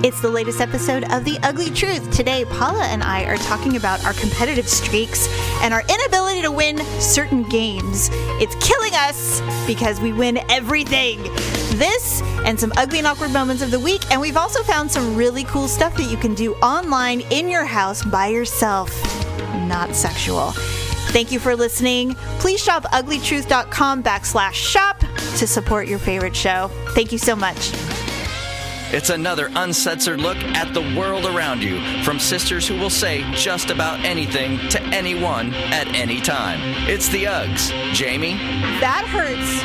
It's the latest episode of The Ugly Truth. Today, Paula and I are talking about our competitive streaks and our inability to win certain games. It's killing us because we win everything. This and some ugly and awkward moments of the week, and we've also found some really cool stuff that you can do online in your house by yourself. Not sexual. Thank you for listening. Please shop uglytruth.com/shop to support your favorite show. Thank you so much. It's another uncensored look at the world around you, from sisters who will say just about anything to anyone at any time. It's the Uggs. Jamie? That hurts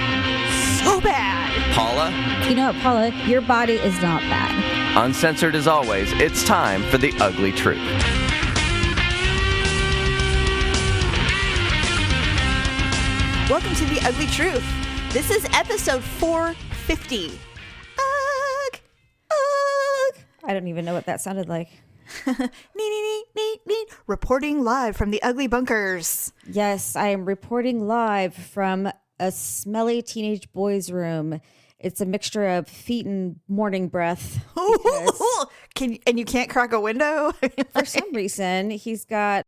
so bad. Paula? You know what, Paula? Your body is not bad. Uncensored as always, it's time for The Ugly Truth. Welcome to The Ugly Truth. This is episode 450. I don't even know what that sounded like. Reporting live from the ugly bunkers. Yes, I am reporting live from a smelly teenage boy's room. It's a mixture of feet and morning breath. And you can't crack a window? For some reason, he's got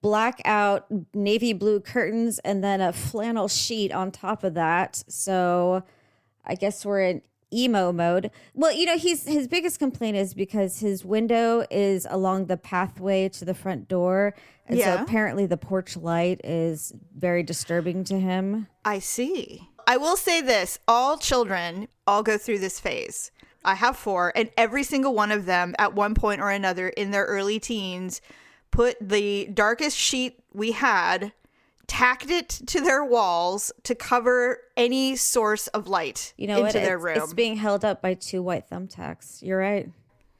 blackout navy blue curtains and then a flannel sheet on top of that. So I guess we're in emo mode. Well, you know, his biggest complaint is because his window is along the pathway to the front door. And so apparently the porch light is very disturbing to him. I see. I will say this. All children all go through this phase. I have 4, and every single one of them at one point or another in their early teens put the darkest sheet we had, tacked it to their walls to cover any source of light into their room. It's being held up by 2 white thumbtacks. You're right.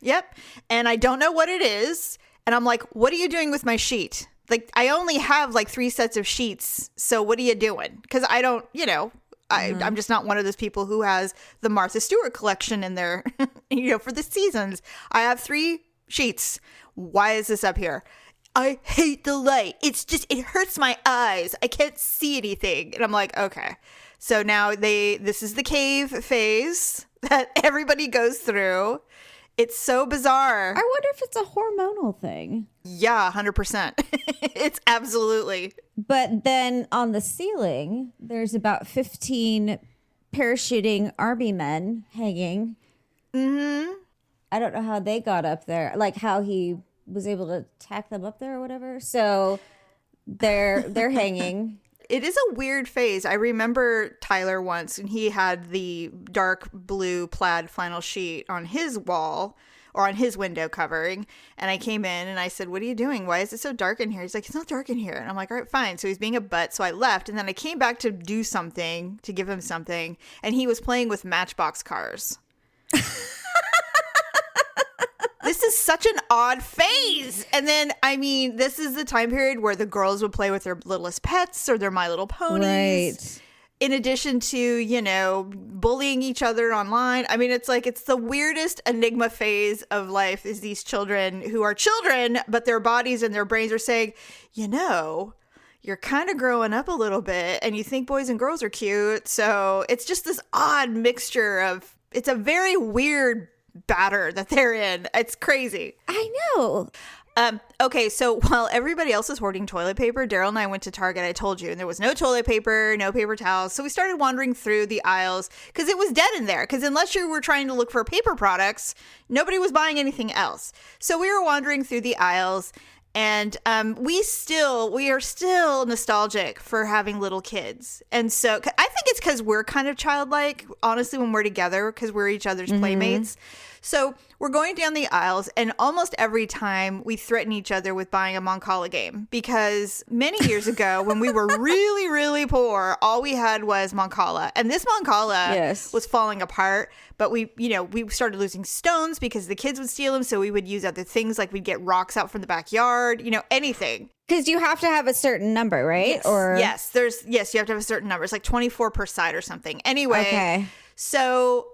Yep. And I don't know what it is. And I'm like, what are you doing with my sheet? Like, I only have like 3 sets of sheets. So what are you doing? Because I don't, I'm just not one of those people who has the Martha Stewart collection in there, for the seasons. I have 3 sheets. Why is this up here? I hate the light. It hurts my eyes. I can't see anything. And I'm like, okay. So now this is the cave phase that everybody goes through. It's so bizarre. I wonder if it's a hormonal thing. Yeah, 100%. It's absolutely. But then on the ceiling, there's about 15 parachuting army men hanging. Mm-hmm. I don't know how they got up there. Like how he was able to tack them up there or whatever. So they're hanging. It is a weird phase. I remember Tyler once, and he had the dark blue plaid flannel sheet on his wall or on his window covering. And I came in and I said, what are you doing? Why is it so dark in here? He's like, it's not dark in here. And I'm like, all right, fine. So he's being a butt. So I left. And then I came back to do something, to give him something. And he was playing with Matchbox cars. This is such an odd phase. And then, this is the time period where the girls would play with their littlest pets or their My Little Ponies. Right. In addition to, bullying each other online. It's like, it's the weirdest enigma phase of life is these children who are children, but their bodies and their brains are saying, you're kind of growing up a little bit and you think boys and girls are cute. So it's just this odd mixture of, it's a very weird batter that they're in. It's crazy. I know. Okay, so while everybody else is hoarding toilet paper, Daryl and I went to Target, I told you, and there was no toilet paper, no paper towels. So we started wandering through the aisles because it was dead in there. Because unless you were trying to look for paper products, nobody was buying anything else. So we were wandering through the aisles, and we are still nostalgic for having little kids. And so I think it's because we're kind of childlike, honestly, when we're together, because we're each other's playmates. So we're going down the aisles, and almost every time we threaten each other with buying a Mancala game, because many years ago when we were really, really poor, all we had was Mancala. And this Mancala was falling apart, but we started losing stones because the kids would steal them. So we would use other things, like we'd get rocks out from the backyard, anything. Because you have to have a certain number, right? Yes. You have to have a certain number. It's like 24 per side or something. Anyway, so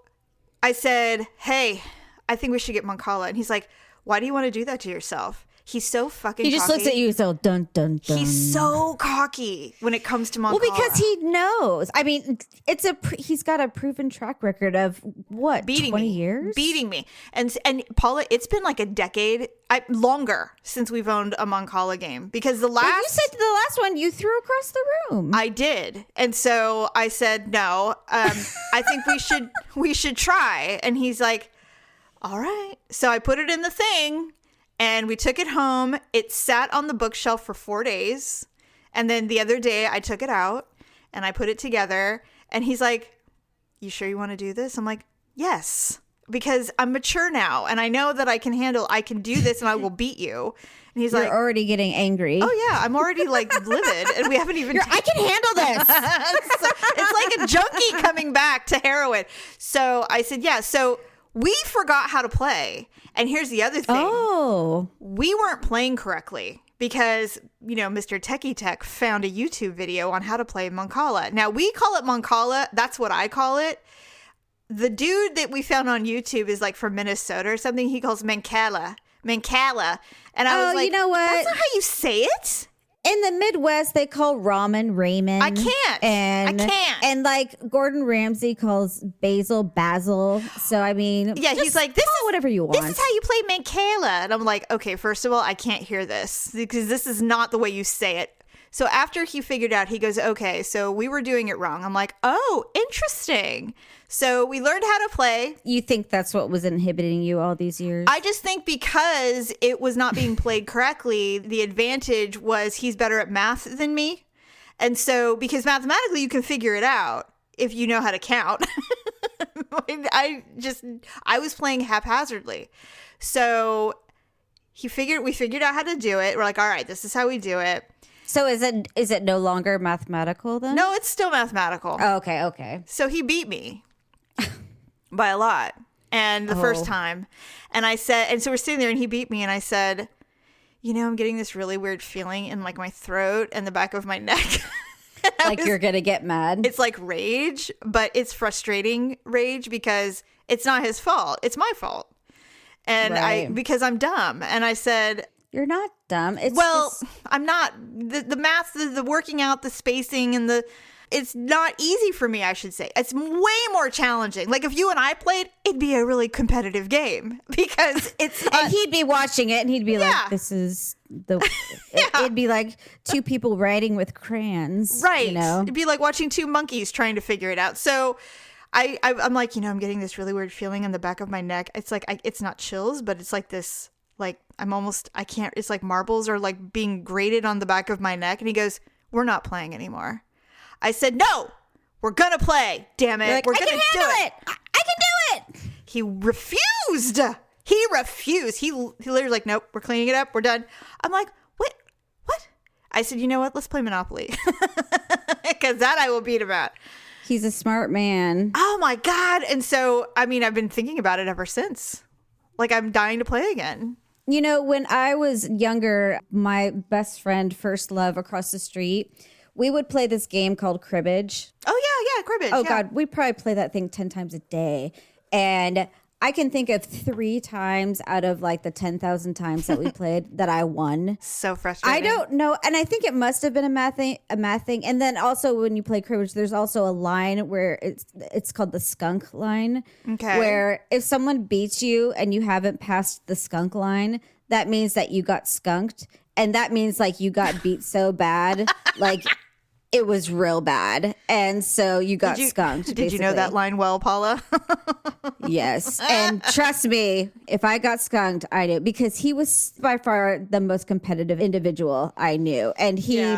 I said, hey, I think we should get Mancala. And he's like, why do you want to do that to yourself? He's so fucking He just cocky. looks at you so dun dun dun. He's so cocky when it comes to Mancala. Well, because he knows. I mean, he's got a proven track record of what, beating 20 me, years? beating me. And Paula, it's been like a decade, longer since we've owned a Mancala game, because the last You said the last one you threw across the room. I did, and so I said no. I think we should try, and he's like, all right. So I put it in the thing. And we took it home. It sat on the bookshelf for 4 days. And then the other day I took it out and I put it together. And he's like, you sure you want to do this? I'm like, yes, because I'm mature now. And I know that I can do this and I will beat you. And he's You're like, already getting angry. oh yeah, I'm already like livid. And we haven't even. I can handle this. It's like a junkie coming back to heroin. So I said, yeah. So we forgot how to play. And here's the other thing. Oh. We weren't playing correctly because, Mr. Techie Tech found a YouTube video on how to play Mancala. Now, we call it Mancala. That's what I call it. The dude that we found on YouTube is like from Minnesota or something. He calls Mancala. Mancala. And I was like, you know what? That's not how you say it. In the Midwest, they call ramen Raymond. I can't. And I can't. And like Gordon Ramsay calls basil. So I mean, Yeah, just he's like, call it whatever you want. This is how you play Mancala. And I'm like, okay, first of all, I can't hear this because this is not the way you say it. So after he figured out, he goes, okay, so we were doing it wrong. I'm like, oh, interesting. So we learned how to play. You think that's what was inhibiting you all these years? I just think because it was not being played correctly, the advantage was he's better at math than me. And so because mathematically you can figure it out if you know how to count. I was playing haphazardly. So we figured out how to do it. We're like, all right, this is how we do it. So is it no longer mathematical then? No, it's still mathematical. Oh, okay. So he beat me by a lot. And the first time. And I said, and so we're sitting there and he beat me and I said, I'm getting this really weird feeling in like my throat and the back of my neck. Like you're going to get mad? It's like rage, but it's frustrating rage because it's not his fault. It's my fault. And because I'm dumb. And I said, you're not dumb. I'm not. The math, the working out, the spacing, and it's not easy for me, I should say. It's way more challenging. Like if you and I played, it'd be a really competitive game because it's not. And he'd be watching it and he'd be like, this is it'd be like two people writing with crayons. Right. It'd be like watching two monkeys trying to figure it out. So I'm like, I'm getting this really weird feeling in the back of my neck. It's like, it's not chills, but it's like this. Like I can't, it's like marbles are like being grated on the back of my neck. And he goes, we're not playing anymore. I said, no, we're going to play. Damn it. Like, we're going to do it. I can do it. He refused. He literally like, nope, we're cleaning it up. We're done. I'm like, what? I said, you know what? Let's play Monopoly. Because that I will beat him at. He's a smart man. Oh my God. And so, I've been thinking about it ever since. Like I'm dying to play again. When I was younger, my best friend, first love across the street, we would play this game called cribbage. Oh, yeah, cribbage. Oh, God, we probably play that thing 10 times a day. And I can think of 3 times out of like the 10,000 times that we played that I won. So frustrating. I don't know. And I think it must have been a math thing. And then also when you play cribbage, there's also a line where it's called the skunk line. Okay. Where if someone beats you and you haven't passed the skunk line, that means that you got skunked. And that means like you got beat so bad, like it was real bad. And so you got skunked. Did you know that line well, Paula? Yes. And trust me, if I got skunked, I knew, because he was by far the most competitive individual I knew. And he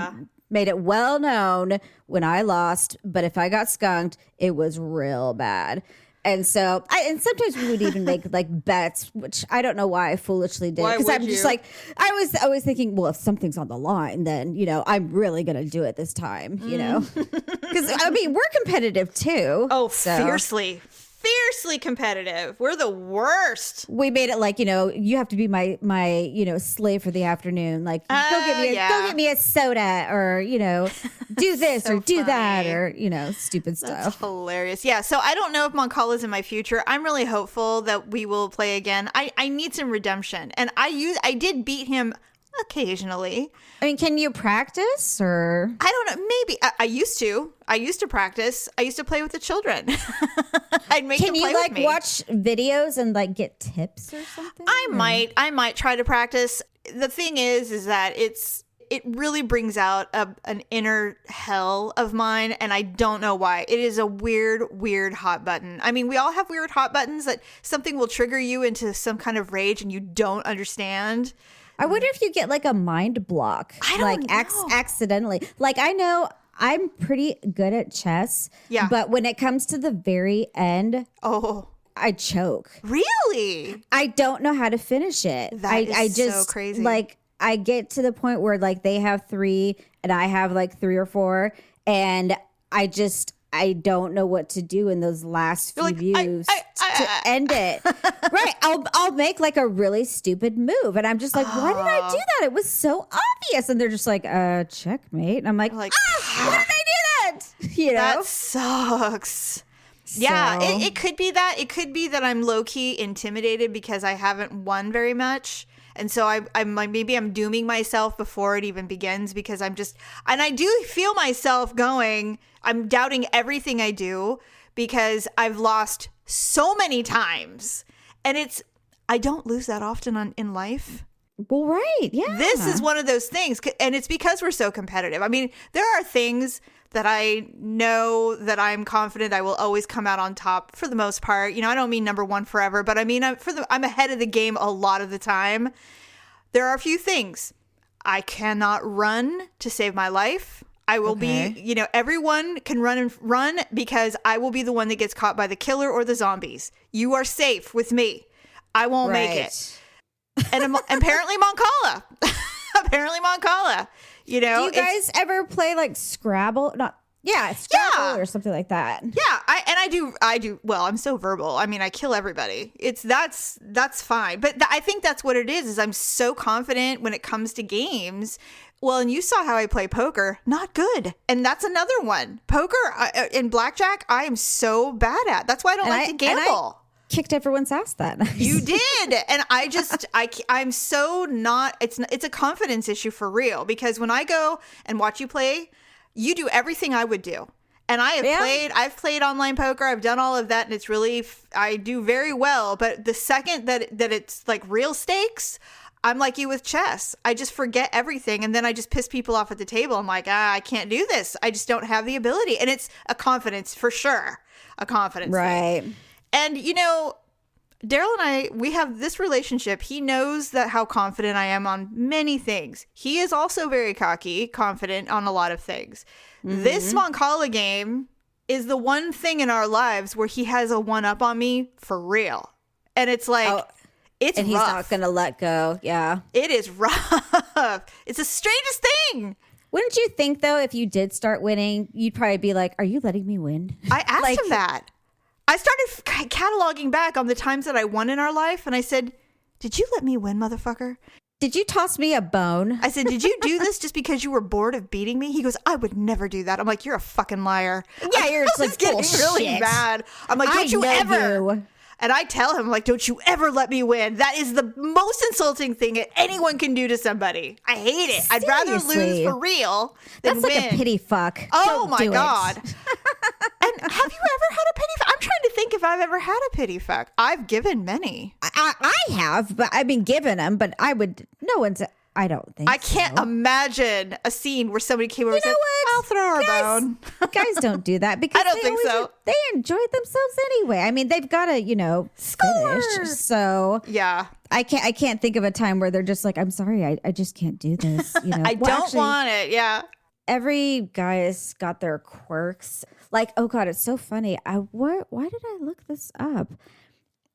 made it well known when I lost. But if I got skunked, it was real bad. And so, and sometimes we would even make like bets, which I don't know why I foolishly did. Because I'm just like, I was always thinking, well, if something's on the line, then, I'm really going to do it this time, Because, we're competitive too. Oh, fiercely. fiercely competitive. We're the worst. We made it like, you have to be my slave for the afternoon. Like, go get me a soda, or, do this So or do that, funny. or, stupid That's stuff. hilarious. Yeah, so I don't know if Mancala's in my future. I'm really hopeful that we will play again. I need some redemption. And I did beat him occasionally. I mean, can you practice, or? I don't know. Maybe. I used to. I used to practice. I used to play with the children. I'd make them Can play you with me. watch videos and get tips or something? I might try to practice. The thing is that it really brings out an inner hell of mine, and I don't know why. It is a weird hot button. I mean, we all have weird hot buttons that something will trigger you into some kind of rage and you don't understand. I wonder if you get a mind block. I don't know. Accidentally. I know I'm pretty good at chess. Yeah. But when it comes to the very end, Oh, I choke. really? I don't know how to finish it. That is I just so crazy. I get to the point where they have 3 and I have 3 or 4, and I don't know what to do in those last few views to end it. Right. I'll make a really stupid move, and I'm just like, why did I do that? It was so obvious. And they're just like, checkmate. And I'm like, why did I do that? That sucks. Yeah, So- it could be that. It could be that I'm low-key intimidated because I haven't won very much. And so I'm maybe I'm dooming myself before it even begins, because and I do feel myself going, I'm doubting everything I do because I've lost so many times. And I don't lose that often in life. Well, right. Yeah. This is one of those things, and it's because we're so competitive. I mean, there are things that I know that I'm confident I will always come out on top for the most part. I don't mean number one forever, but I mean I'm ahead of the game a lot of the time. There are a few things. I cannot run to save my life. I will be, everyone can run because I will be the one that gets caught by the killer or the zombies. You are safe with me. I won't make it. And apparently Mancala. Apparently Mancala. Do you guys ever play Scrabble? Scrabble or something like that. Yeah, I do. Well, I'm so verbal. I mean, I kill everybody. That's fine. But I think that's what it is I'm so confident when it comes to games. Well, and you saw how I play poker. Not good. And that's another one. Poker and blackjack, I am so bad at. That's why I don't like to gamble. Kicked everyone's ass that night. You did. And I'm so not, it's a confidence issue for real, because when I go and watch you play, you do everything I would do. And I've played online poker. I've done all of that, and it's really, I do very well. But the second that it's real stakes, I'm like you with chess. I just forget everything, and then I just piss people off at the table. I'm like, I can't do this. I just don't have the ability. And it's a confidence for sure. A confidence thing. Right. And, Daryl and I, we have this relationship. He knows how confident I am on many things. He is also very cocky, confident on a lot of things. Mm-hmm. This Mancala game is the one thing in our lives where he has a one-up on me for real. And it's it's and rough. He's not going to let go. Yeah. It is rough. It's the strangest thing. Wouldn't you think, though, if you did start winning, you'd probably be like, are you letting me win? I asked him that. I started cataloging back on the times that I won in our life, and I said, did you let me win, motherfucker? Did you toss me a bone? I said, did you do this just because you were bored of beating me? He goes, I would never do that. I'm like, you're a fucking liar. Yeah, you're just getting bullshit. really mad. I'm like, don't you ever. You. And I tell him, don't you ever let me win. That is the most insulting thing that anyone can do to somebody. I hate it. I'd rather lose for real than That's win. like a pity fuck. Oh, Don't my do God. It. And have you ever had a pity fuck? I'm trying to think if I've ever had a pity fuck. I've given many. I have, but I've been given them, but I don't think I can't imagine a scene where somebody came over and said, what? I'll throw her a bone. Guys don't do that because I don't think so. They enjoy themselves anyway. I mean, they've got to, Score. finish. So Yeah. I can't think of a time where they're just like, I'm sorry, I just can't do this. I don't want it. Yeah. Every guy's got their quirks. Oh God, it's so funny. Why did I look this up?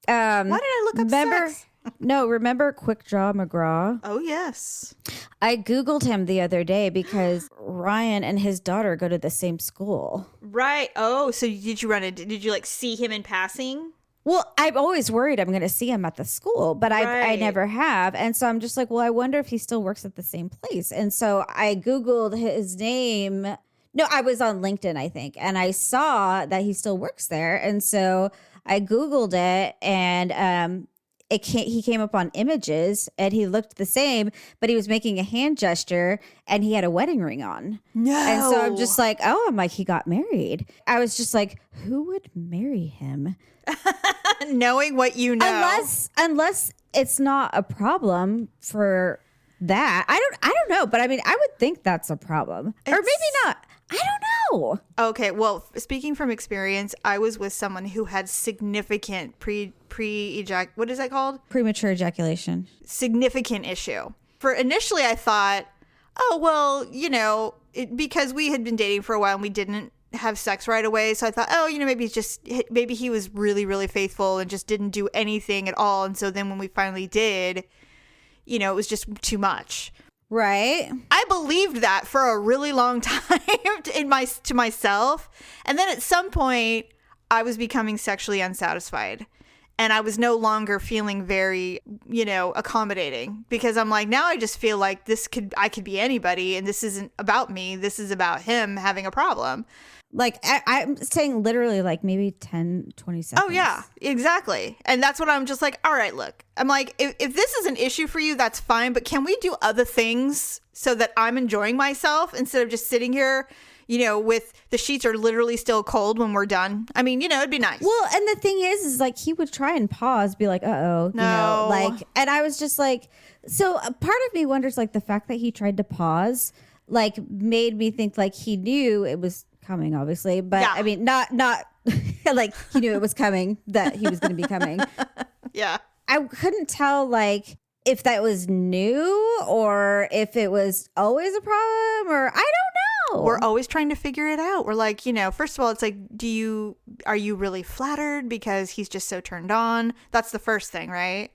Why did I look up sex? No, remember Quick Draw McGraw? Oh, yes. I Googled him the other day because Ryan and his daughter go to the same school. Right. Oh, so did you run it? Did you like see him in passing? Well, I'm always worried I'm going to see him at the school, but I Right. never have. And so I'm just like, well, I wonder if he still works at the same place. And so I Googled his name. No, I was on LinkedIn, I think, and I saw that he still works there. And so I Googled it, and he came up on images, and he looked the same, but he was making a hand gesture, and he had a wedding ring on. No. And so I'm just like, oh, I'm like, he got married. I was just like, who would marry him? Knowing what you know. Unless it's not a problem for that. I don't know, but I mean, I would think that's a problem. Or maybe not. I don't know. Okay, well, speaking from experience, I was with someone who had significant what is that called? Premature ejaculation. Significant issue. For initially, I thought, oh, well, because we had been dating for a while and we didn't have sex right away. So I thought, oh, maybe he was really, really faithful and just didn't do anything at all. And so then when we finally did, it was just too much. Right. I believed that for a really long time to myself. And then at some point I was becoming sexually unsatisfied. And I was no longer feeling very, accommodating, because I'm like, now I just feel like I could be anybody, and this isn't about me. This is about him having a problem. Like, I'm saying literally like maybe 10, 20 seconds. Oh, yeah, exactly. And that's what I'm just like, all right, look, I'm like, if this is an issue for you, that's fine. But can we do other things so that I'm enjoying myself instead of just sitting here, with the sheets are literally still cold when we're done? I mean, it'd be nice. Well, and the thing is like he would try and pause, be like, uh-oh, No. and I was just like, so a part of me wonders, like, the fact that he tried to pause, like, made me think like he knew it was coming, obviously, but Yeah. I mean, not like he knew it was coming, that he was going to be coming. Yeah. I couldn't tell, like, if that was new or if it was always a problem, or I don't know. We're always trying to figure it out. We're like, first of all, it's like, are you really flattered because he's just so turned on? That's the first thing, right?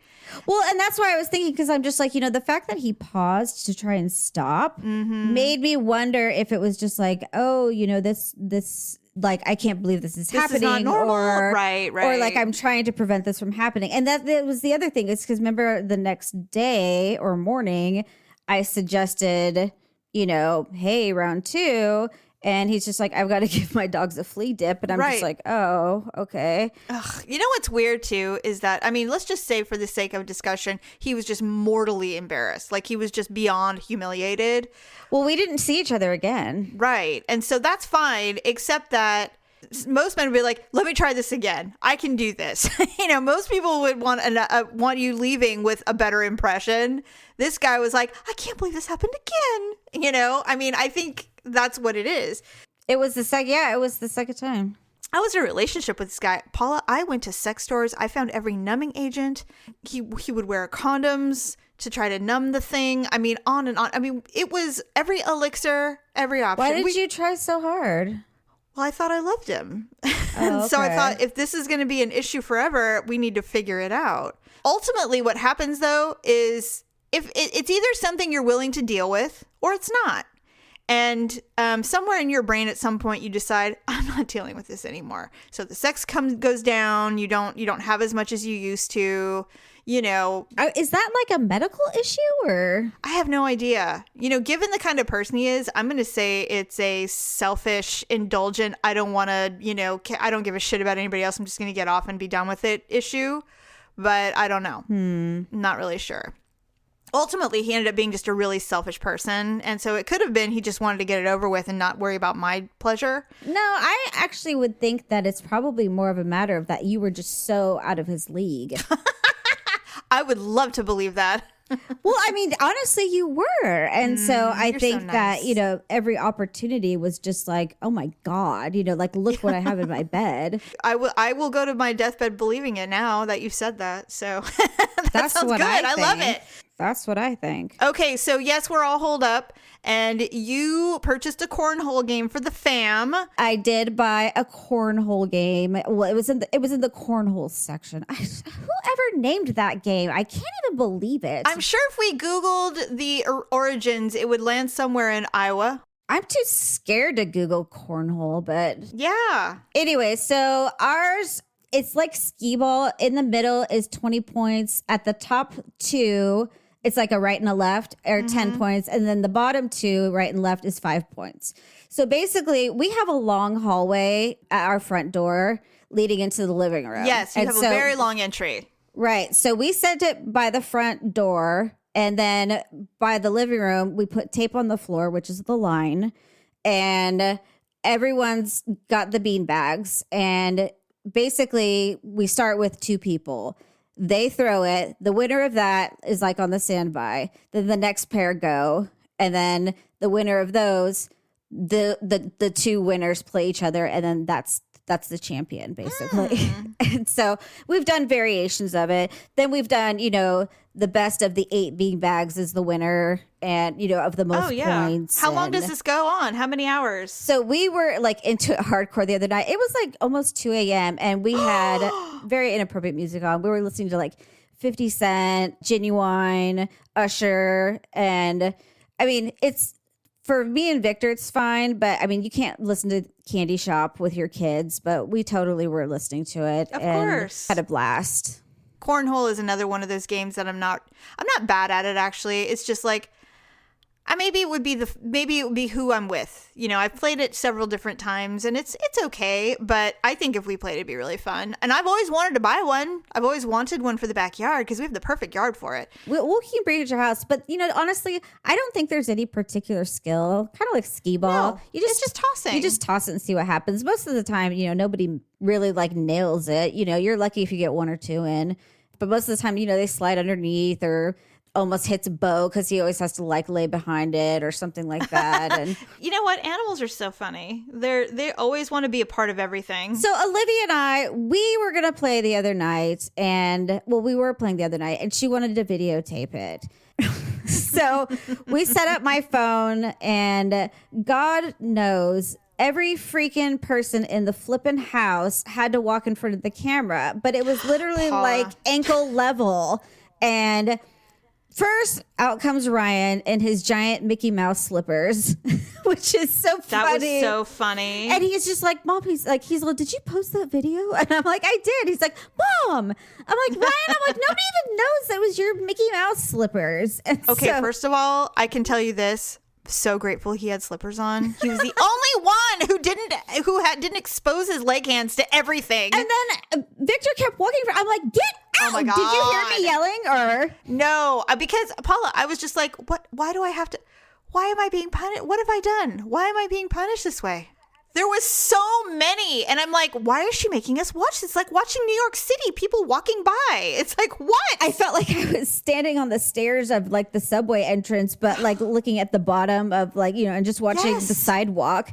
Well, and that's why I was thinking, because I'm just like, the fact that he paused to try and stop made me wonder if it was just like, oh, this like, I can't believe this is happening. Is not normal. Or Right. Or like, I'm trying to prevent this from happening. And that was the other thing. It's because remember the next day or morning, I suggested, hey, round 2. And he's just like, I've got to give my dogs a flea dip. And I'm just like, oh, okay. Ugh. You know what's weird too is that, I mean, let's just say for the sake of discussion, he was just mortally embarrassed. Like, he was just beyond humiliated. Well, we didn't see each other again. Right. And so that's fine, except that most men would be like, let me try this again. I can do this. Most people would want you leaving with a better impression. This guy was like, I can't believe this happened again. I mean, I think that's what it is. It was the second. Yeah, it was the second time. I was in a relationship with this guy. Paula, I went to sex stores. I found every numbing agent. He would wear condoms to try to numb the thing. I mean, on and on. I mean, it was every elixir, every option. Why did you try so hard? Well, I thought I loved him. Oh, So I okay. thought, if this is going to be an issue forever, we need to figure it out. Ultimately, what happens, though, is if it's either something you're willing to deal with or it's not. And somewhere in your brain at some point you decide, I'm not dealing with this anymore. So the sex goes down. You don't have as much as you used to. Is that like a medical issue, or? I have no idea. Given the kind of person he is, I'm going to say it's a selfish, indulgent, I don't want to, I don't give a shit about anybody else, I'm just going to get off and be done with it issue. But I don't know. Not really sure. Ultimately, he ended up being just a really selfish person. And so it could have been he just wanted to get it over with and not worry about my pleasure. No, I actually would think that it's probably more of a matter of that you were just so out of his league. I would love to believe that. Well, I mean, honestly, you were. And so I you're think so that, nice. every opportunity was just like, oh my God, like, look what I have in my bed. I will go to my deathbed believing it now that you said that. So that That's sounds what good. I I love think. it. That's what I think. Okay, so yes, we're all holed up, and you purchased a cornhole game for the fam. I did buy a cornhole game. Well, it was in the cornhole section. Whoever named that game? I can't even believe it. I'm sure if we Googled the origins, it would land somewhere in Iowa. I'm too scared to Google cornhole, but yeah. Anyway, so ours, it's like skee ball. In the middle is 20 points. At the top two, it's like a right and a left, or 10 points. And then the bottom two, right and left, is 5 points. So basically, we have a long hallway at our front door leading into the living room. Yes, you have a very long entry. Right. So we set it by the front door. And then by the living room, we put tape on the floor, which is the line. And everyone's got the bean bags. And basically, we start with 2 people. They throw it. The winner of that is like on the standby. Then the next pair go. And then the winner of those, the 2 winners play each other. And then that's the champion, basically. And so we've done variations of it. Then we've done, the best of the 8 bean bags is the winner, and of the most points. How long does this go on? How many hours? So we were like into it hardcore the other night. It was like almost 2 a.m. and we had very inappropriate music on. We were listening to like 50 Cent, Genuine, Usher, and I mean, it's for me and Victor, it's fine, but I mean, you can't listen to Candy Shop with your kids, but we totally were listening to it. Of and course. Had a blast. Cornhole is another one of those games that I'm not bad at it, actually. It's just like, maybe it would be who I'm with. I've played it several different times and it's okay, but I think if we played it'd be really fun. And I've always wanted to buy one. I've always wanted one for the backyard because we have the perfect yard for it. We'll keep bringing it to your house, but honestly, I don't think there's any particular skill. Kind of like skee ball. No, it's just tossing. You just toss it and see what happens. Most of the time, nobody really like nails it. You're lucky if you get 1 or 2 in, but most of the time, they slide underneath or almost hits a bow because he always has to like lay behind it or something like that. And you know what? Animals are so funny. They always want to be a part of everything. So Olivia and I, we were going to play the other night, and we were playing the other night, and she wanted to videotape it. So we set up my phone, and God knows every freaking person in the flippin' house had to walk in front of the camera, but it was literally like ankle level. And first, out comes Ryan in his giant Mickey Mouse slippers, which is so funny. That was so funny. And he's just like, Mom, he's like, did you post that video? And I'm like, I did. He's like, Mom. I'm like, Ryan, I'm like, nobody even knows that was your Mickey Mouse slippers. And okay, first of all, I can tell you this. So grateful he had slippers on. He was the only one who didn't expose his leg hands to everything. And then Victor kept walking. I'm like, get out! Oh my God. Did you hear me yelling? Or no? Because Paula, I was just like, what? Why do I have to? Why am I being punished? What have I done? Why am I being punished this way? There was so many, and I'm like, why is she making us watch this? It's like watching New York City, people walking by. It's like, what? I felt like I was standing on the stairs of like the subway entrance, but like looking at the bottom of like, and just watching the sidewalk.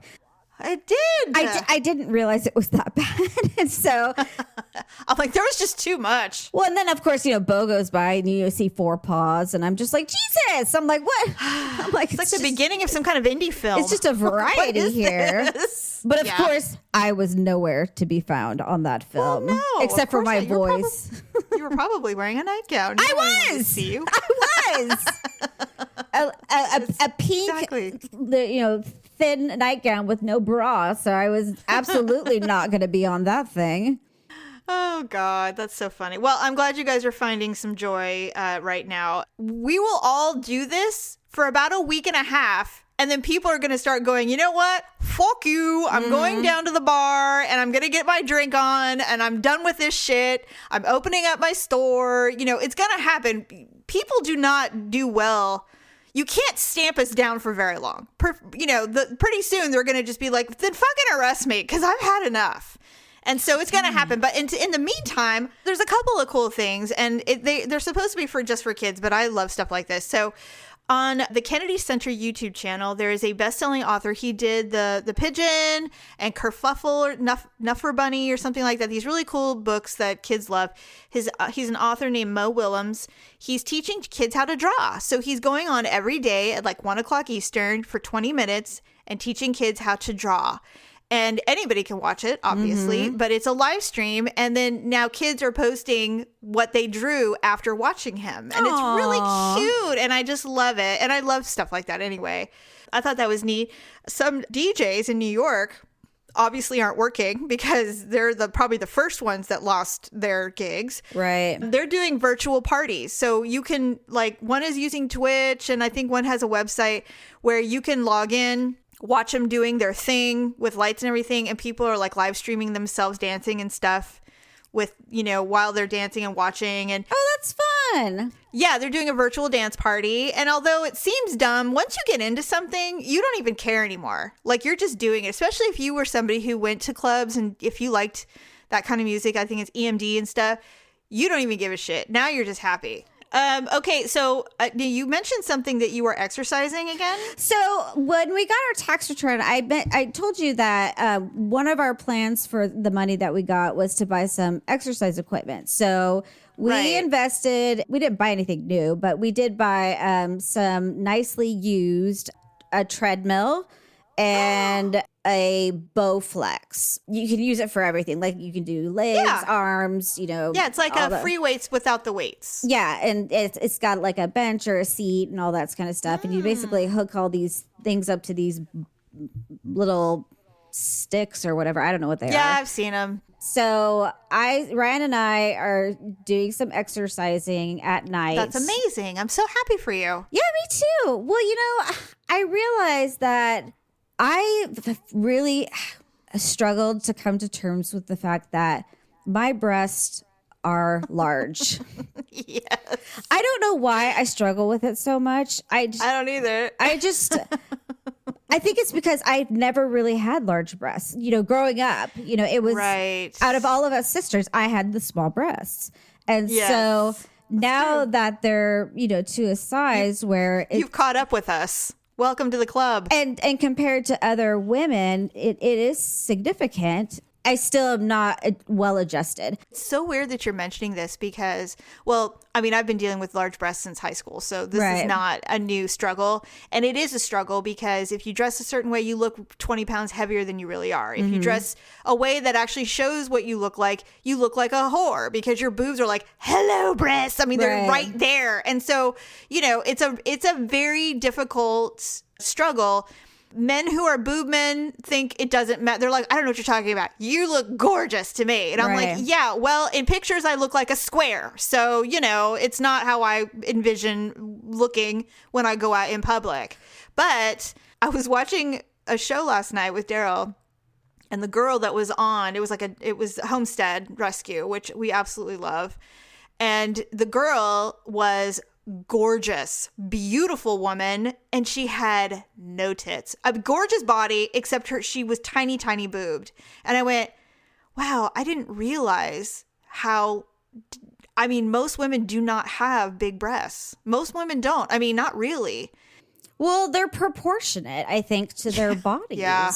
I did. I didn't realize it was that bad. And so I'm like, there was just too much. Well, and then of course, Bo goes by and you see 4 paws and I'm just like, Jesus. I'm like, what? I'm like, it's like the beginning of some kind of indie film. It's just a variety here. This? But of course, I was nowhere to be found on that film. Well, no, except for my voice. You were probably wearing a nightgown. I was. See you. I was. a pink, thin nightgown with no bra, so I was absolutely not going to be on that thing. Oh God, that's so funny. Well, I'm glad you guys are finding some joy right now. We will all do this for about a week and a half, and then people are going to start going, you know what? Fuck you. I'm going down to the bar and I'm going to get my drink on and I'm done with this shit. I'm opening up my store. It's going to happen. People do not do well. You can't stamp us down for very long. Pretty soon they're going to just be like, then fucking arrest me because I've had enough. And so it's going to happen. But in the meantime, there's a couple of cool things, and they're supposed to be just for kids, but I love stuff like this. So On the Kennedy Center YouTube channel, there is a best-selling author. He did the Pigeon and Kerfuffle or Nuffer Bunny or something like that. These really cool books that kids love. He's an author named Mo Willems. He's teaching kids how to draw. So he's going on every day at like 1 o'clock Eastern for 20 minutes and teaching kids how to draw. And anybody can watch it, obviously, but it's a live stream. And then now kids are posting what they drew after watching him. And it's really cute. And I just love it. And I love stuff like that anyway. I thought that was neat. Some DJs in New York obviously aren't working because they're probably the first ones that lost their gigs. Right. They're doing virtual parties. So you can, like, one is using Twitch, and I think one has a website where you can log in, watch them doing their thing with lights and everything, and people are like live streaming themselves dancing and stuff with, you know, while they're dancing and watching. And Oh, that's fun. yeah, they're doing a virtual dance party. And although it seems dumb, once you get into something, you don't even care anymore. Like, you're just doing it, especially if you were somebody who went to clubs and if you liked that kind of music, I think it's EMD and stuff, you don't even give a shit. Now you're just happy. Okay, so you mentioned something that you were exercising again. So when we got our tax return, I told you that one of our plans for the money that we got was to buy some exercise equipment. So we invested. We didn't buy anything new, but we did buy some nicely used a treadmill and a Bowflex. You can use it for everything. Like, you can do legs, arms, you know. Yeah, it's like free weights without the weights. Yeah, and it's got like a bench or a seat and all that kind of stuff. And you basically hook all these things up to these little sticks or whatever. I don't know what they are. Yeah, I've seen them. So Ryan and I are doing some exercising at night. That's amazing. I'm so happy for you. Yeah, me too. Well, you know, I realized that I really struggled to come to terms with the fact that my breasts are large. Yes. I don't know why I struggle with it so much. I don't either. I think it's because I never really had large breasts. You know, growing up, you know, it was out of all of us sisters, I had the small breasts. And so now that they're, you know, to a size where you've caught up with us. Welcome to the club. And compared to other women, it is significant. I still am not well adjusted. It's so weird that you're mentioning this because, well, I mean, I've been dealing with large breasts since high school, so this is not a new struggle. And it is a struggle because if you dress a certain way, you look 20 pounds heavier than you really are. If you dress a way that actually shows what you look like a whore because your boobs are like, hello, breasts. I mean, they're right there. And so, you know, it's a very difficult struggle. Men who are boob men think it doesn't matter. They're like, I don't know what you're talking about. You look gorgeous to me. And I'm like, yeah, well, in pictures, I look like a square. So, you know, it's not how I envision looking when I go out in public. But I was watching a show last night with Daryl, and the girl that was on, it was Homestead Rescue, which we absolutely love. And the girl was gorgeous, beautiful woman, and she had no tits. A gorgeous body, except she was tiny, tiny boobed. And I went, wow, I didn't realize how, I mean, most women do not have big breasts. Most women don't. I mean, not really. Well, they're proportionate, I think, to their bodies. Yeah.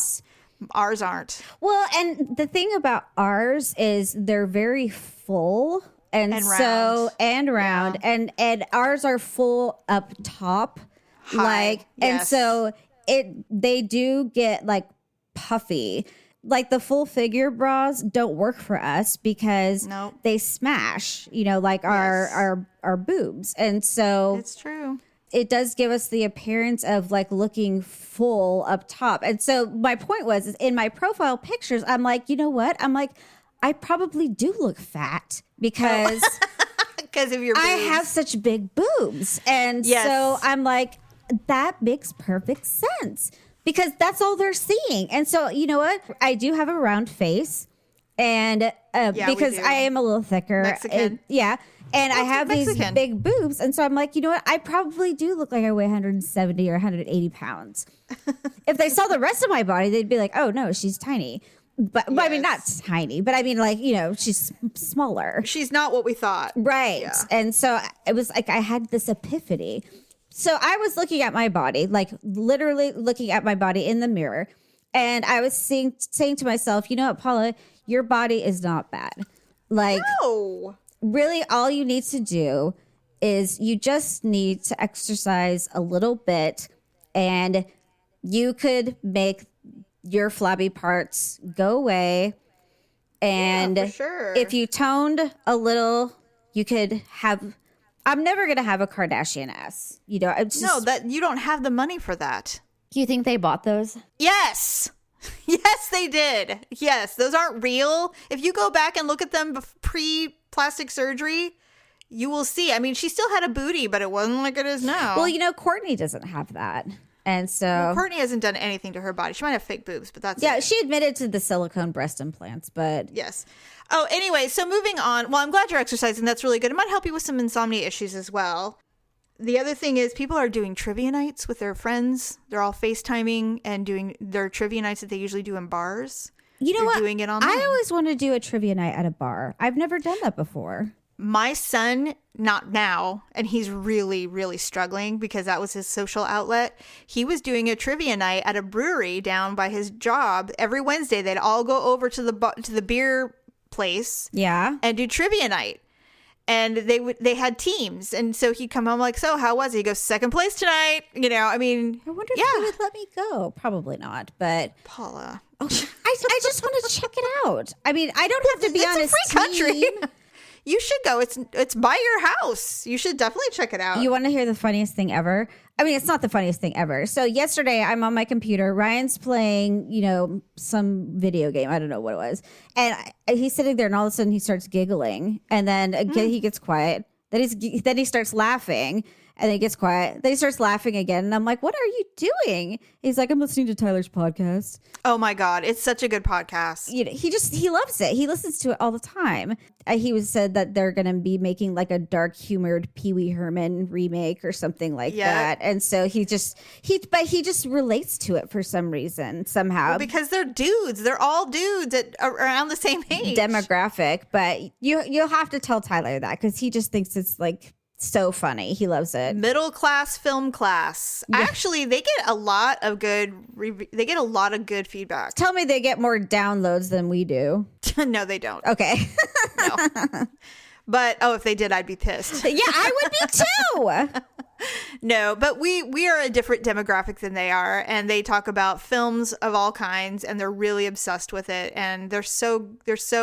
Ours aren't. Well, and the thing about ours is they're very full. And so round and ours are full up top, and so they do get like puffy. Like the full figure bras don't work for us because they smash, you know, like our boobs, and so it's true. It does give us the appearance of like looking full up top. And so my point was, is in my profile pictures, I'm like, you know what? I'm like, I probably do look fat because of your boobs. I have such big boobs. And so I'm like, that makes perfect sense because that's all they're seeing. And so, you know what? I do have a round face and because I am a little thicker. Mexican. And I have these big boobs. And so I'm like, you know what? I probably do look like I weigh 170 or 180 pounds. If they saw the rest of my body, they'd be like, oh, no, she's tiny. But I mean, not tiny, but I mean, like, you know, she's smaller. She's not what we thought. Right. Yeah. And so it was like I had this epiphany. So I was looking at my body, like literally looking at my body in the mirror. And I was saying to myself, you know what, Paula, your body is not bad. Like, No. really all you need to do is you just need to exercise a little bit and you could make your flabby parts go away. And for sure. if you toned a little, you could have... I'm never going to have a Kardashian ass. You know, it's just, No, that you don't have the money for that. Do you think they bought those? Yes. Yes, they did. Yes, those aren't real. If you go back and look at them pre-plastic surgery, you will see. I mean, she still had a booty, but it wasn't like it is now. Well, you know, Courtney doesn't have that. And so Courtney hasn't done anything to her body. She might have fake boobs, but that's yeah, it. she admitted to the silicone breast implants, but Yes. Oh, anyway, so moving on. Well, I'm glad you're exercising. That's really good. It might help you with some insomnia issues as well. The other thing is people are doing trivia nights with their friends. They're all FaceTiming and doing their trivia nights that they usually do in bars. you know They're what? doing it online. I always want to do a trivia night at a bar. I've never done that before. My son, not now, and he's really, really struggling because that was his social outlet. He was doing a trivia night at a brewery down by his job every Wednesday. They'd all go over to the beer place, Yeah. and do trivia night. And they had teams, and so he'd come home like, so how was it? He goes, second place tonight. You know, I mean, I wonder if he would let me go. Probably not, but Paula, I just want to check it out. I mean, I don't have to be on it's a free country. You should go. It's by your house. You should definitely check it out. You want to hear the funniest thing ever? I mean, it's not the funniest thing ever. So yesterday I'm on my computer. Ryan's playing, you know, some video game. I don't know what it was. And he's sitting there and all of a sudden he starts giggling. And then again, he gets quiet. Then he starts laughing. And then he gets quiet. Then he starts laughing again. And I'm like, what are you doing? He's like, I'm listening to Tyler's podcast. Oh my God. It's such a good podcast. You know, he loves it. He listens to it all the time. He said that they're going to be making like a dark humored Pee Wee Herman remake or something like that. And so he just relates to it for some reason, somehow. Well, because they're dudes. They're all dudes at around the same age. Demographic. But you'll have to tell Tyler that because he just thinks it's like so funny. He loves it. Middle class film class. Yeah. Actually, they get a lot of good feedback. Tell me they get more downloads than we do. No, they don't. Okay. No. But if they did, I'd be pissed. Yeah, I would be too. No, but we are a different demographic than they are, and they talk about films of all kinds, and they're really obsessed with it, and they're so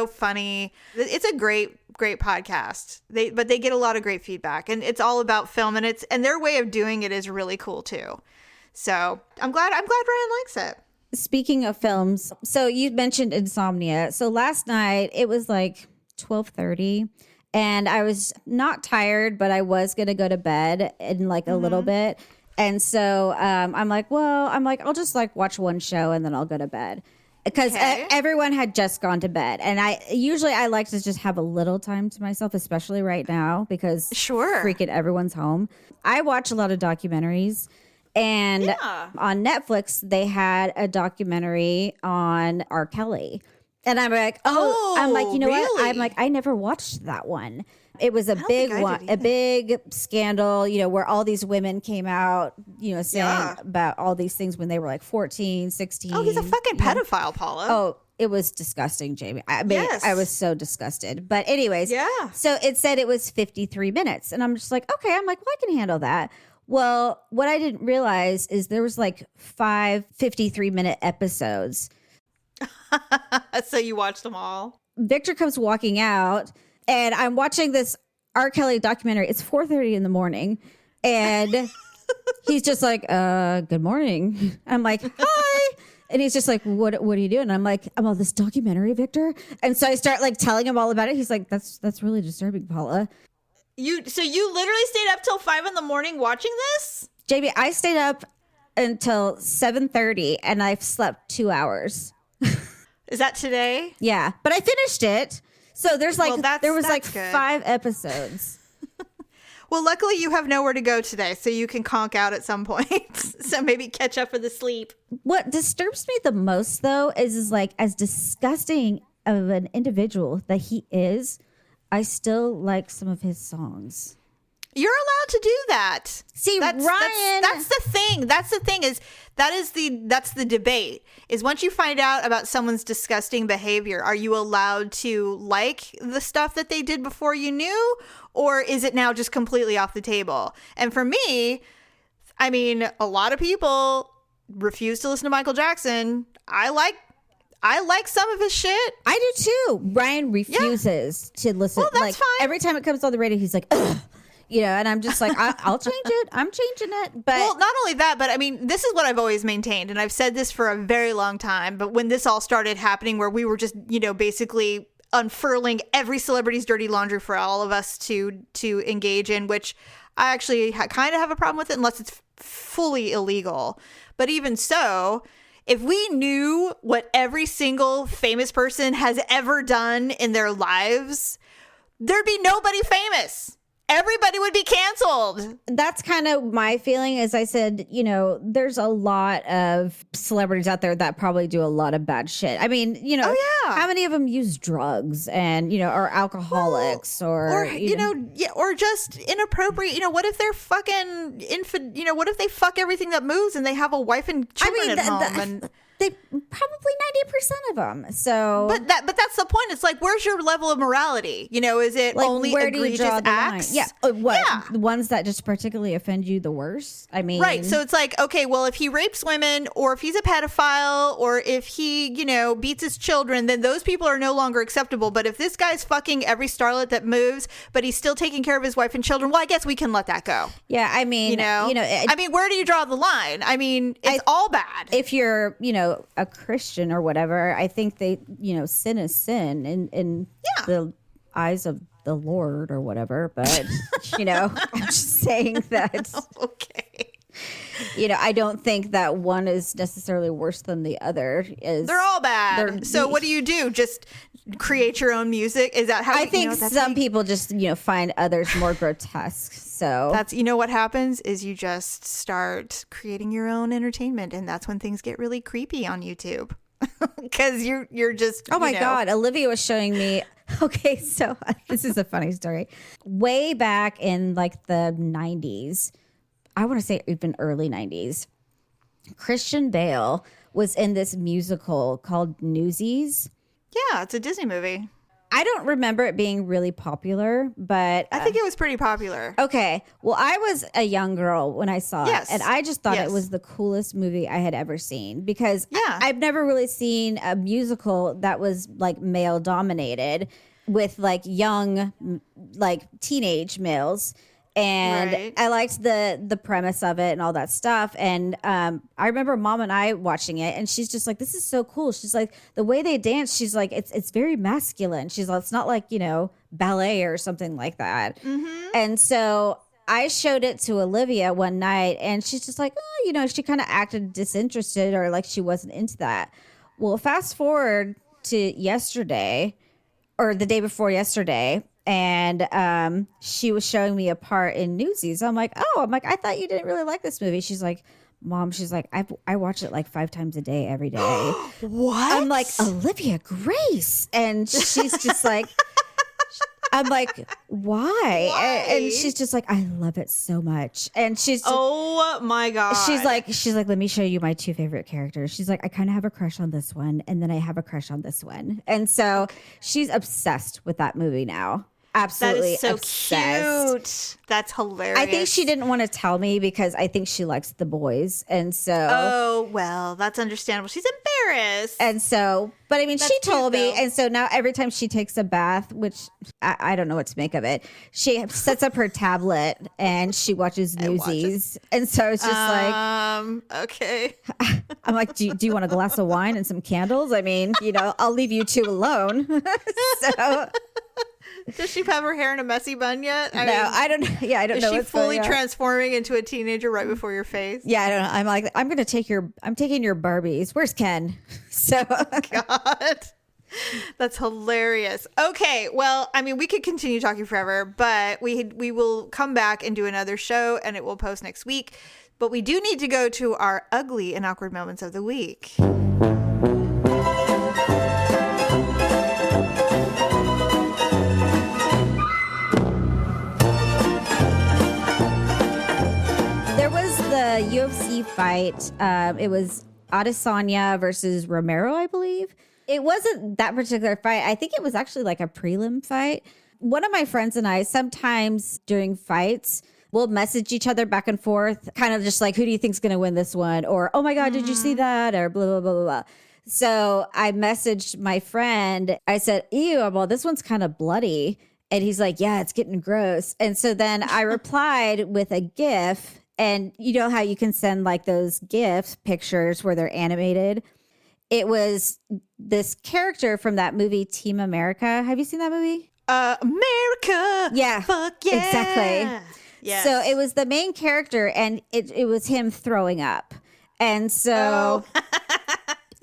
funny. It's a great podcast. But they get a lot of great feedback, and it's all about film, and their way of doing it is really cool too. So I'm glad Ryan likes it. Speaking of films, so you mentioned insomnia. So last night it was like 12:30. And I was not tired, but I was going to go to bed in like a little bit. And so I'm like, I'll just like watch one show and then I'll go to bed. Because everyone had just gone to bed. And I like to just have a little time to myself, especially right now, because freaking everyone's home. I watch a lot of documentaries. And on Netflix, they had a documentary on R. Kelly. And I'm like, you know really? what? I'm like, I never watched that one. It was a big one, a big scandal, you know, where all these women came out, you know, saying about all these things when they were like 14, 16. Oh, he's a fucking pedophile, Paula. Oh, it was disgusting, Jamie. I mean, I was so disgusted. But anyways, so it said it was 53 minutes. And I'm just like, okay. I'm like, well, I can handle that. Well, what I didn't realize is there was like 5 53-minute episodes. So you watched them all? Victor comes walking out and I'm watching this R. Kelly documentary. It's 4:30 in the morning and he's just like, good morning. I'm like, hi. And he's just like, what are you doing? And I'm like, I'm on this documentary, Victor. And so I start like telling him all about it. He's like, that's really disturbing, Paula. So you literally stayed up till 5 in the morning watching this? JB, I stayed up until 7:30 and I've slept 2 hours. Is that today? Yeah, but I finished it. So there's like there was like good. 5 episodes. Well, luckily you have nowhere to go today, so you can conk out at some point. So maybe catch up for the sleep. What disturbs me the most though is like as disgusting of an individual that he is, I still like some of his songs. You're allowed to do that. See, Ryan, that's the thing. That's the debate. Is once you find out about someone's disgusting behavior, are you allowed to like the stuff that they did before you knew, or is it now just completely off the table? And for me, I mean, a lot of people refuse to listen to Michael Jackson. I like some of his shit. I do too. Ryan refuses to listen. Well, that's like fine. every time it comes on the radio, he's like, ugh. And I'm just like, I'll change it. I'm changing it. But well, not only that, but I mean, this is what I've always maintained, and I've said this for a very long time. But when this all started happening, where we were just, basically unfurling every celebrity's dirty laundry for all of us to engage in, which I actually kind of have a problem with it, unless it's fully illegal. But even so, if we knew what every single famous person has ever done in their lives, there'd be nobody famous. Everybody would be canceled. that's kind of my feeling. As I said, there's a lot of celebrities out there that probably do a lot of bad shit. I mean, Oh, yeah. how many of them use drugs and, are alcoholics or just inappropriate. What if they're fucking what if they fuck everything that moves and they have a wife and children at home? And they probably 90% of them. So, but that's the point. It's like, where's your level of morality? Is it like, only where do you egregious draw the acts? line? Yeah. What? Yeah. The ones that just particularly offend you the worst? I mean, Right. So it's like, okay, well, if he rapes women, or if he's a pedophile, or if he, beats his children, then those people are no longer acceptable. But if this guy's fucking every starlet that moves, but he's still taking care of his wife and children, well, I guess we can let that go. yeah, I mean, I mean, where do you draw the line? I mean, it's all bad. if you're, a Christian or whatever, I think they, sin is sin in the eyes of the Lord or whatever. But, I'm just saying that, Okay. I don't think that one is necessarily worse than the other. They're all bad. So what do you do? Just create your own music? Is that how I think some people just, find others more grotesque. So that's, what happens is you just start creating your own entertainment, and that's when things get really creepy on YouTube. Because you're just, oh my God, Olivia was showing me. Okay, so this is a funny story. Way back in like the 90s, I want to say even early 90s, Christian Bale was in this musical called Newsies. Yeah, it's a Disney movie. I don't remember it being really popular, but I think it was pretty popular. Okay. Well, I was a young girl when I saw it, and I just thought it was the coolest movie I had ever seen because I've never really seen a musical that was like male dominated with like young, like teenage males. And I liked the premise of it and all that stuff. And I remember Mom and I watching it, and she's just like, "This is so cool." She's like, the way they dance, she's like, it's very masculine. She's like, it's not like ballet or something like that. Mm-hmm. And so I showed it to Olivia one night, and she's just like, oh, she kind of acted disinterested or like she wasn't into that. Well, fast forward to yesterday, or the day before yesterday. And she was showing me a part in Newsies. I'm like, I thought you didn't really like this movie. She's like, Mom, she's like, I watch it like 5 times a day every day. What? I'm like, Olivia Grace. And she's just like, I'm like, why? And she's just like, I love it so much. And she's just, oh my God. She's like, let me show you my 2 favorite characters. She's like, I kind of have a crush on this one, and then I have a crush on this one. And so she's obsessed with that movie now. Absolutely that is so obsessed. Cute. That's hilarious. I think she didn't want to tell me because I think she likes the boys. And so oh, well, that's understandable. She's embarrassed. And so, but I mean, that's she told me. though. And so now every time she takes a bath, which I don't know what to make of it, she sets up her tablet and she watches Newsies. And so it's just like, okay. I'm like, do you want a glass of wine and some candles? I mean, I'll leave you 2 alone. So. Does she have her hair in a messy bun yet? I don't know. Yeah, I don't know. Is she what's fully going on. transforming into a teenager right before your face? Yeah, I don't know. I'm like, I'm taking your Barbies. Where's Ken? So God. That's hilarious. Okay, well, I mean, we could continue talking forever, but we will come back and do another show, and it will post next week. But we do need to go to our ugly and awkward moments of the week. a UFC fight. It was Adesanya versus Romero, I believe. It wasn't that particular fight. I think it was actually like a prelim fight. One of my friends and I, sometimes during fights, we'll message each other back and forth, kind of just like, who do you think's going to win this one? Or, oh my God, did you see that? Or blah, blah, blah, blah, blah. So I messaged my friend. I said, ew, well, this one's kind of bloody. And he's like, yeah, it's getting gross. And so then I replied with a GIF. And you know how you can send like those GIF pictures where they're animated? It was this character from that movie, Team America. Have you seen that movie? America. Yeah. Fuck yeah. Exactly. Yes. So it was the main character, and it was him throwing up. And so...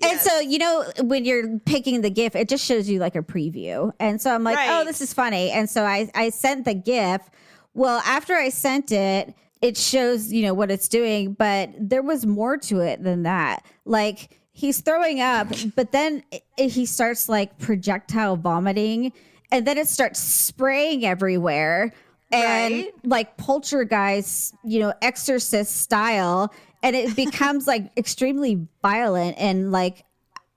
Yes. And so, you know, when you're picking the GIF, it just shows you like a preview. And so I'm like, Right. oh, this is funny. And so I sent the GIF. Well, after I sent it, it shows, you know, what it's doing. But there was more to it than that. Like, he's throwing up, but then he starts like projectile vomiting. And then it starts spraying everywhere. And Right. like poltergeist, you know, exorcist style. And it becomes like extremely violent and like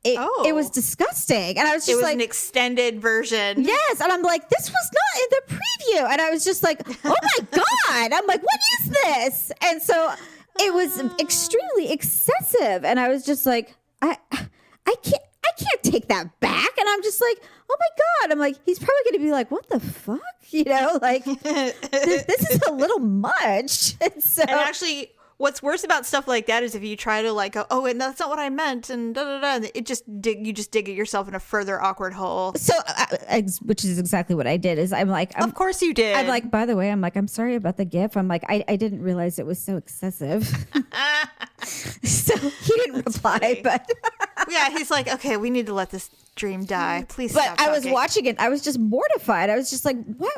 it was disgusting. And I was just It was like, an extended version. yes. And I'm like, this was not in the preview. And I was just like, oh my God. I'm like, what is this? And so it was extremely excessive. And I was just like, I can't take that back. And I'm just like, oh my God. I'm like, he's probably going to be like, what the fuck? You know, like this is a little much. And so And actually, what's worse about stuff like that is if you try to like go, oh, and that's not what I meant, and da da da, and you just dig yourself in a further awkward hole. So, which is exactly what I did. Is I'm like, Of course you did. I'm like, by the way, I'm sorry about the GIF. I'm like, I didn't realize it was so excessive. So he didn't reply, funny. but yeah, he's like, okay, we need to let this dream die. Please but stop I was talking. watching it. I was just mortified. I was just like, what?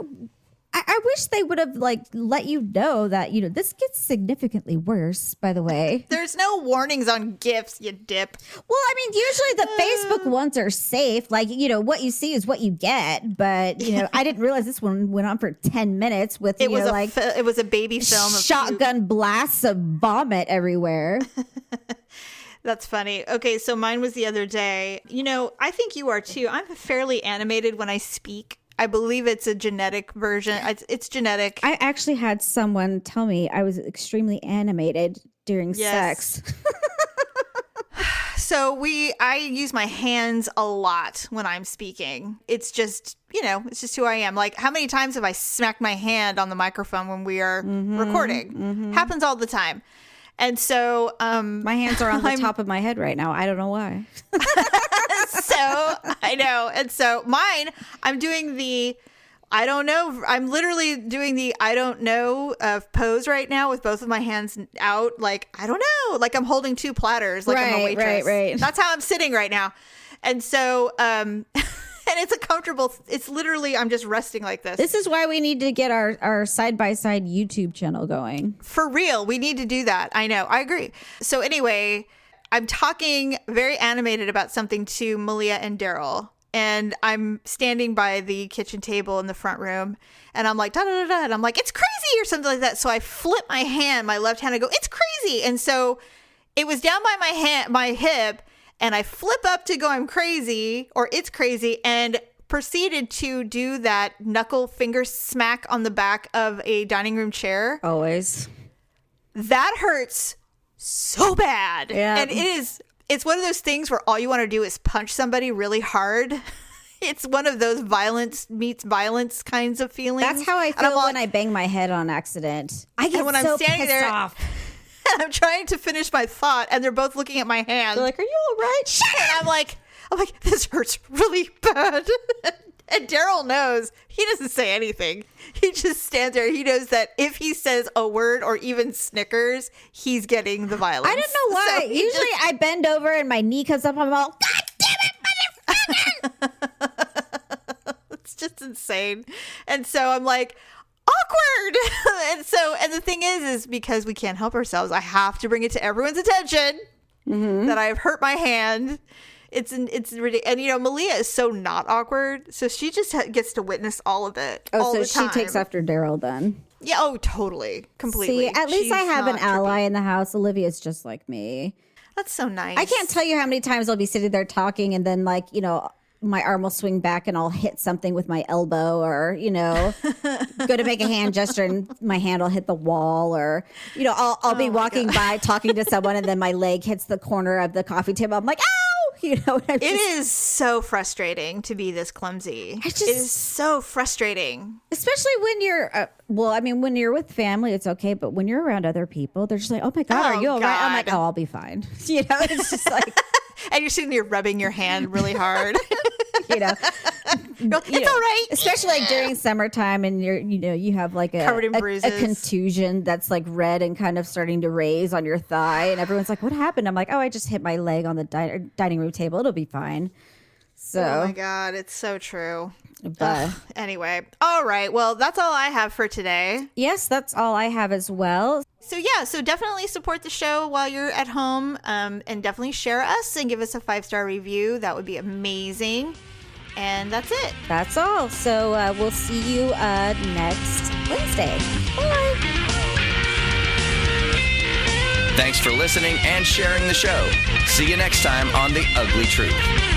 I wish they would have like let you know that, you know, this gets significantly worse, by the way. There's no warnings on GIFs, you dip. Well, I mean, usually the Facebook ones are safe. Like, you know, what you see is what you get. But, you know, I didn't realize this one went on for 10 minutes with, It you was know, a like it was a baby film of shotgun blasts of vomit everywhere. That's funny. Okay, so mine was the other day. You know, I think you are too. I'm fairly animated when I speak. I believe it's a genetic version. It's genetic. I actually had someone tell me I was extremely animated during Yes. sex. So I use my hands a lot when I'm speaking. It's just, you know, it's just who I am. Like, how many times have I smacked my hand on the microphone when we are recording? Happens all the time. And so My hands are on the top of my head right now. I don't know why. so I know. And so mine, I'm doing the I don't know. I'm literally doing the I don't know pose right now with both of my hands out. Like, I don't know. Like I'm holding two platters like I'm a waitress. Right. That's how I'm sitting right now. And so, and it's a comfortable, it's literally, I'm just resting like this. This is why we need to get our side-by-side YouTube channel going. For real. We need to do that. I know. I agree. So anyway, I'm talking very animated about something to Malia and Daryl. And I'm standing by the kitchen table in the front room. And I'm like, da da da da. And I'm like, it's crazy or something like that. So I flip my hand, my left hand, I go, it's crazy. And so it was down by my hip. And I flip up to go, I'm crazy, or it's crazy, and proceeded to do that knuckle finger smack on the back of a dining room chair. Always. That hurts so bad. Yeah. And it's one of those things where all you want to do is punch somebody really hard. It's one of those violence meets violence kinds of feelings. That's how I feel when I bang my head on accident. I get when so I'm standing pissed there, off. and I'm trying to finish my thought, and they're both looking at my hand. They're like, "Are you all right?" And I'm like, this hurts really bad. And Daryl knows. He doesn't say anything. He just stands there. He knows that if he says a word or even snickers, he's getting the violence. I don't know why. So Usually I bend over and my knee comes up. I'm all, God damn it, motherfucker! It's just insane. And so I'm like, awkward. And the thing is because we can't help ourselves, I have to bring it to everyone's attention that I've hurt my hand. It's ridiculous. And you know, Malia is so not awkward, so she just gets to witness all of it. Oh, all so the time. she takes after Daryl then. Yeah, oh, totally. Completely. See, at least She's I have an not ally trippy. in the house. Olivia's just like me. That's so nice. I can't tell you how many times I'll be sitting there talking and then like, my arm will swing back and I'll hit something with my elbow or, go to make a hand gesture and my hand will hit the wall or, I'll be walking by talking to someone and then my leg hits the corner of the coffee table. I'm like, ow! It is so frustrating to be this clumsy. It is so frustrating. Especially when you're, when you're with family, it's okay. But when you're around other people, they're just like, oh my God, are you all right? I'm like, oh, I'll be fine. It's just like. And you're sitting there rubbing your hand really hard. It's all right. Especially like during summertime and you have like covered in a bruises. contusion that's like red and kind of starting to raise on your thigh. And everyone's like, what happened? I'm like, oh, I just hit my leg on the dining room table. It'll be fine. So, oh my God, it's so true. But anyway, all right. Well, that's all I have for today. yes, that's all I have as well. So yeah, so definitely support the show while you're at home, and definitely share us and give us a 5-star review. That would be amazing. And that's it. That's all. So we'll see you next Wednesday. Bye. Thanks for listening and sharing the show. See you next time on The Ugly Truth.